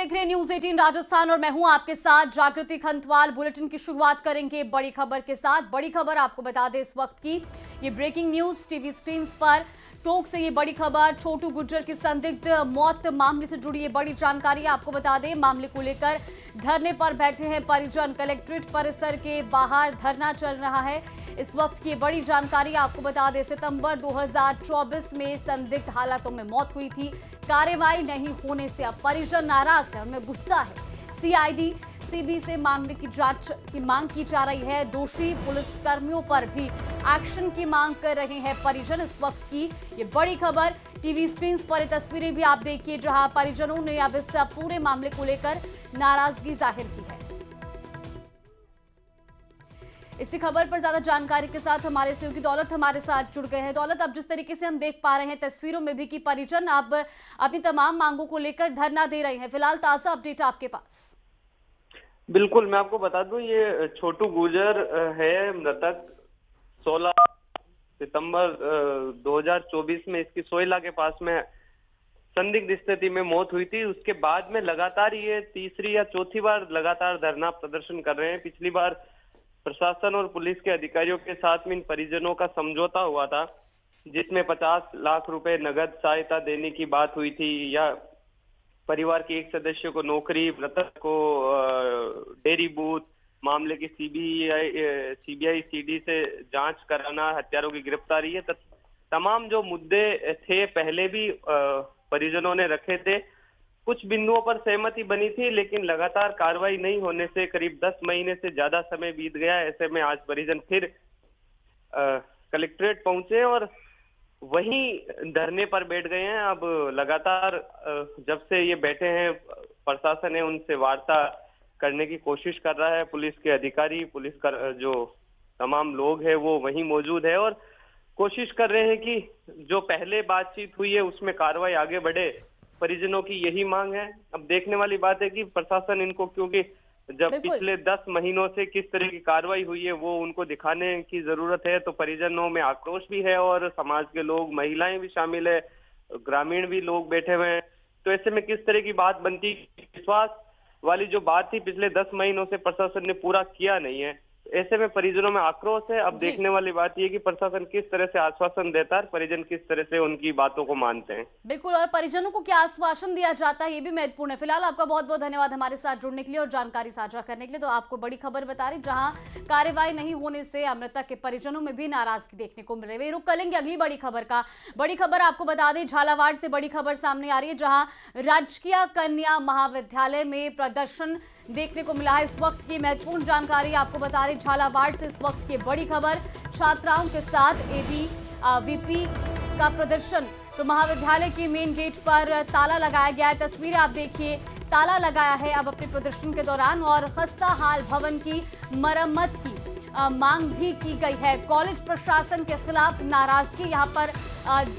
देख रहे हैं न्यूज 18 राजस्थान और मैं हूं आपके साथ जागृति खंतवाल। बुलेटिन की शुरुआत करेंगे बड़ी खबर के साथ। बड़ी खबर आपको बता दें इस वक्त की, ये ब्रेकिंग न्यूज टीवी स्क्रीन पर टोक से ये बड़ी खबर, छोटू गुर्जर की संदिग्ध मौत मामले से जुड़ी ये बड़ी जानकारी आपको बता दें। मामले को लेकर धरने पर बैठे हैं परिजन। कलेक्ट्रेट परिसर के बाहर धरना चल रहा है इस वक्त की बड़ी जानकारी आपको बता दें। सितंबर 2024 में संदिग्ध हालातों में मौत हुई थी। कार्रवाई नहीं होने से अब परिजन नाराज है, उनमें गुस्सा है। सीआईडी सीबी से मामले की जांच की मांग की जा रही है। दोषी पुलिसकर्मियों पर भी एक्शन की मांग कर रहे हैं परिजन। इस वक्त की ये बड़ी खबर टीवी स्क्रीन पर तस्वीरें भी आप देखिए, जहां परिजनों ने अब इस पूरे मामले को लेकर नाराजगी जाहिर की है। इसी खबर पर ज्यादा जानकारी के साथ हमारे सहयोगी दौलत हमारे साथ जुड़ गए हैं। दौलत, अब जिस तरीके से हम देख पा रहे हैं तस्वीरों में भी कि परिजन अब अपनी तमाम मांगों को लेकर धरना दे रहे हैं, फिलहाल ताजा अपडेट आपके पास? बिल्कुल, मैं आपको बता दूं, ये छोटू गुर्जर है मृतक। 16 सितंबर 2024 में इसकी सोयला के पास में संदिग्ध स्थिति में मौत हुई थी। उसके बाद में लगातार ये तीसरी या चौथी बार लगातार धरना प्रदर्शन कर रहे हैं। पिछली बार प्रशासन और पुलिस के अधिकारियों के साथ में इन परिजनों का समझौता हुआ था, जिसमें 50 लाख रुपए नगद सहायता देने की बात हुई थी, या परिवार के एक सदस्य को नौकरी, मृतक को डेयरी बूथ, मामले की सीबीआई सीडी से जांच कराना, हत्यारों की गिरफ्तारी, है तमाम जो मुद्दे थे पहले भी परिजनों ने रखे थे। कुछ बिंदुओं पर सहमति बनी थी, लेकिन लगातार कार्रवाई नहीं होने से करीब 10 महीने से ज्यादा समय बीत गया। ऐसे में आज परिजन फिर कलेक्ट्रेट पहुंचे और वहीं धरने पर बैठ गए हैं। अब लगातार जब से ये बैठे हैं, प्रशासन है उनसे वार्ता करने की कोशिश कर रहा है। पुलिस के अधिकारी, पुलिस का जो तमाम लोग हैं वो वहीं मौजूद है और कोशिश कर रहे हैं कि जो पहले बातचीत हुई है उसमें कार्रवाई आगे बढ़े। परिजनों की यही मांग है। अब देखने वाली बात है कि प्रशासन इनको, क्योंकि जब पिछले 10 महीनों से किस तरह की कार्रवाई हुई है वो उनको दिखाने की जरूरत है। तो परिजनों में आक्रोश भी है और समाज के लोग, महिलाएं भी शामिल है, ग्रामीण भी लोग बैठे हुए हैं। तो ऐसे में किस तरह की बात बनती, विश्वास वाली जो बात थी पिछले 10 महीनों से प्रशासन ने पूरा किया नहीं है। ऐसे में परिजनों में आक्रोश है। अब देखने वाली बात यह कि प्रशासन किस तरह से आश्वासन देता है, परिजन किस तरह से उनकी बातों को मानते हैं। बिल्कुल, और परिजनों को क्या आश्वासन दिया जाता है ये भी महत्वपूर्ण है। फिलहाल आपका बहुत बहुत धन्यवाद हमारे साथ जुड़ने के लिए और जानकारी साझा करने के लिए। तो आपको बड़ी खबर बता रही, जहां कार्रवाई नहीं होने से अमृता के परिजनों में भी नाराजगी देखने को मिल रही है। रुक करेंगे अगली बड़ी खबर का। बड़ी खबर आपको बता दें, झालावाड़ से बड़ी खबर सामने आ रही है, जहां राजकीय कन्या महाविद्यालय में प्रदर्शन देखने को मिला है। इस वक्त की महत्वपूर्ण जानकारी आपको बता रही, झालावाड़ से इस वक्त की बड़ी खबर, छात्राओं के साथ एबीवीपी का प्रदर्शन। तो महाविद्यालय के मेन गेट पर ताला लगाया गया है, तस्वीरें आप देखिए, ताला लगाया है अब अपने प्रदर्शन के दौरान, और खस्ता हाल भवन की मरम्मत की मांग भी की गई है। कॉलेज प्रशासन के खिलाफ नाराजगी यहां पर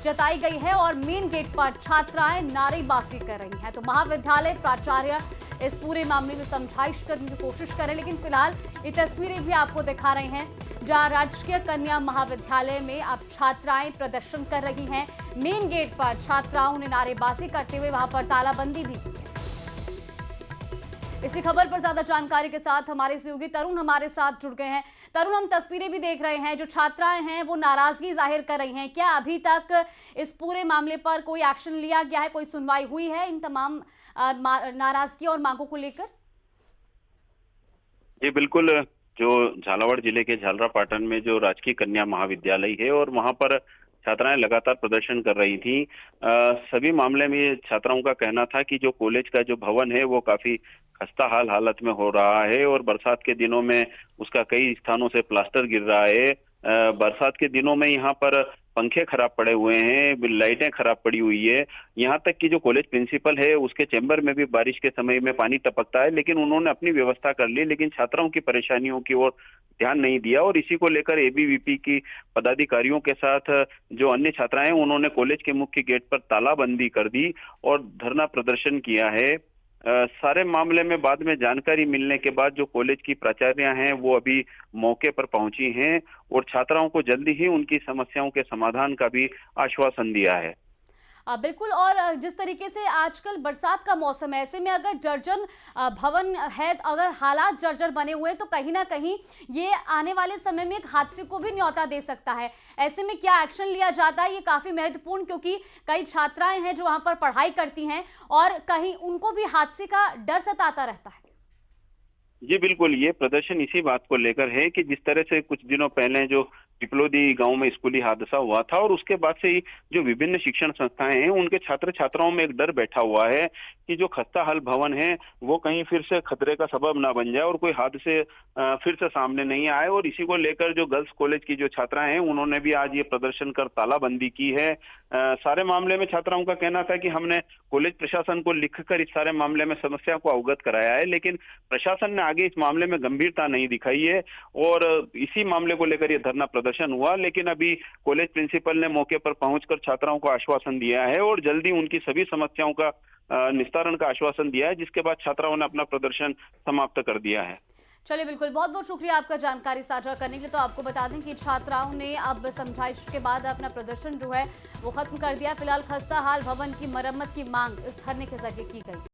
जताई गई है और मेन गेट पर छात्राएं नारेबाजी कर रही हैं। तो महाविद्यालय प्राचार्य इस पूरे मामले में समझाइश करने की कोशिश करें, लेकिन फिलहाल ये तस्वीरें भी आपको दिखा रहे हैं, जहां राजकीय कन्या महाविद्यालय में अब छात्राएं प्रदर्शन कर रही हैं। मेन गेट पर छात्राओं ने नारेबाजी करते हुए वहां पर तालाबंदी भी की है। इसी खबर पर ज्यादा जानकारी के साथ हमारे सहयोगी तरुण हमारे साथ जुड़ गए हैं। तरुण, हम तस्वीरें भी देख रहे हैं, जो छात्राएं हैं वो नाराजगी जाहिर कर रही हैं। क्या अभी तक इस पूरे मामले पर कोई एक्शन लिया गया है, कोई सुनवाई हुई है इन तमाम नाराजगी और मांगों को लेकर? जी बिल्कुल, जो झालावाड़ जिले के झालरापाटन में जो राजकीय कन्या महाविद्यालय है और वहां पर छात्राएं लगातार प्रदर्शन कर रही थी। सभी मामले में छात्राओं का कहना था कि जो कॉलेज का जो भवन है वो काफी खस्ता हाल हालत में हो रहा है और बरसात के दिनों में उसका कई स्थानों से प्लास्टर गिर रहा है। बरसात के दिनों में यहाँ पर पंखे खराब पड़े हुए हैं, लाइटें खराब पड़ी हुई है। यहाँ तक कि जो कॉलेज प्रिंसिपल है उसके चैम्बर में भी बारिश के समय में पानी टपकता है, लेकिन उन्होंने अपनी व्यवस्था कर ली, लेकिन छात्राओं की परेशानियों की ओर ध्यान नहीं दिया। और इसी को लेकर एबीवीपी की पदाधिकारियों के साथ जो अन्य छात्राएं, उन्होंने कॉलेज के मुख्य गेट पर तालाबंदी कर दी और धरना प्रदर्शन किया है। सारे मामले में बाद में जानकारी मिलने के बाद जो कॉलेज की प्राचार्य हैं वो अभी मौके पर पहुंची हैं और छात्राओं को जल्दी ही उनकी समस्याओं के समाधान का भी आश्वासन दिया है। बिल्कुल। और जिस तरीके से आजकल बरसात का मौसम है, ऐसे में अगर जर्जर भवन है, अगर हालात जर्जर बने हुए हैं, तो कहीं ना कहीं ये आने वाले समय में एक हादसे को भी न्योता दे सकता है। ऐसे में क्या एक्शन लिया जाता है, ये काफी महत्वपूर्ण, क्योंकि कई छात्राएं हैं जो वहां पर पढ़ाई करती हैं और कहीं उनको भी हादसे का डर सताता रहता है। जी बिल्कुल, ये प्रदर्शन इसी बात को लेकर है कि जिस तरह से कुछ दिनों पहले जो पिपलोदी गांव में स्कूली हादसा हुआ था और उसके बाद से ही जो विभिन्न शिक्षण संस्थाएं हैं उनके छात्र छात्राओं में एक डर बैठा हुआ है कि जो खस्ता हाल भवन है वो कहीं फिर से खतरे का सबब ना बन जाए और कोई हादसे फिर से सामने नहीं आए। और इसी को लेकर जो गर्ल्स कॉलेज की जो छात्राएं हैं उन्होंने भी आज ये प्रदर्शन कर तालाबंदी की है। सारे मामले में छात्राओं का कहना था कि हमने कॉलेज प्रशासन को लिखकर इस सारे मामले में समस्या को अवगत कराया है, लेकिन प्रशासन ने आगे इस मामले में गंभीरता नहीं दिखाई है और इसी मामले को लेकर यह धरना प्रदर्शन हुआ। लेकिन अभी कॉलेज प्रिंसिपल ने मौके पर पहुंचकर छात्राओं को आश्वासन दिया है और जल्दी उनकी सभी समस्याओं का निस्तारण का आश्वासन दिया है, जिसके बाद छात्राओं ने अपना प्रदर्शन समाप्त कर दिया है। चलिए, बिल्कुल, बहुत बहुत शुक्रिया आपका जानकारी साझा करने के लिए। तो आपको बता दें कि छात्राओं ने अब समझाइश के बाद अपना प्रदर्शन जो है वो खत्म कर दिया। फिलहाल खस्ता हाल भवन की मरम्मत की मांग इस धरने के जरिए की गई।